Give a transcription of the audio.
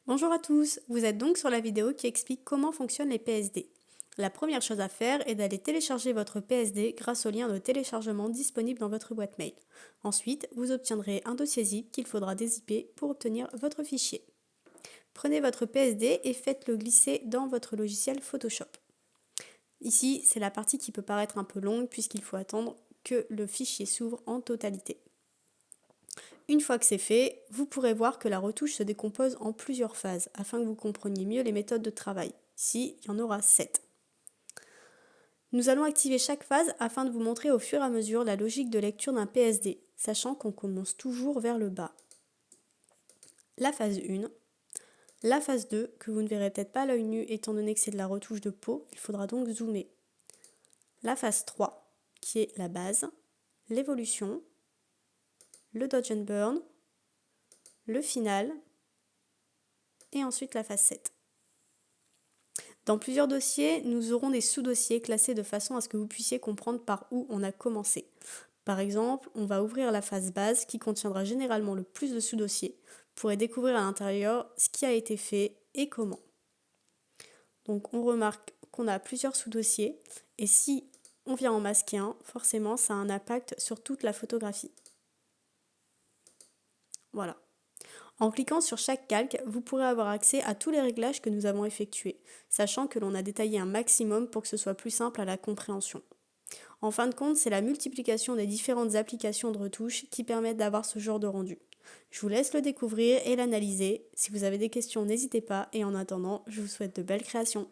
Bonjour à tous, vous êtes donc sur la vidéo qui explique comment fonctionnent les PSD. La première chose à faire est d'aller télécharger votre PSD grâce au lien de téléchargement disponible dans votre boîte mail. Ensuite, vous obtiendrez un dossier zip qu'il faudra dézipper pour obtenir votre fichier. Prenez votre PSD et faites-le glisser dans votre logiciel Photoshop. Ici, c'est la partie qui peut paraître un peu longue puisqu'il faut attendre que le fichier s'ouvre en totalité. Une fois que c'est fait, vous pourrez voir que la retouche se décompose en plusieurs phases afin que vous compreniez mieux les méthodes de travail. Ici, il y en aura 7. Nous allons activer chaque phase afin de vous montrer au fur et à mesure la logique de lecture d'un PSD, sachant qu'on commence toujours vers le bas. La phase 1, la phase 2, que vous ne verrez peut-être pas à l'œil nu étant donné que c'est de la retouche de peau, il faudra donc zoomer. La phase 3, qui est la base, l'évolution, le dodge and burn, le final, et ensuite la phase 7. Dans plusieurs dossiers, nous aurons des sous-dossiers classés de façon à ce que vous puissiez comprendre par où on a commencé. Par exemple, on va ouvrir la phase base qui contiendra généralement le plus de sous-dossiers. Vous pourrez découvrir à l'intérieur ce qui a été fait et comment. Donc on remarque qu'on a plusieurs sous-dossiers et si on vient en masquer un, forcément ça a un impact sur toute la photographie. Voilà. En cliquant sur chaque calque, vous pourrez avoir accès à tous les réglages que nous avons effectués, sachant que l'on a détaillé un maximum pour que ce soit plus simple à la compréhension. En fin de compte, c'est la multiplication des différentes applications de retouche qui permettent d'avoir ce genre de rendu. Je vous laisse le découvrir et l'analyser. Si vous avez des questions, n'hésitez pas et en attendant, je vous souhaite de belles créations.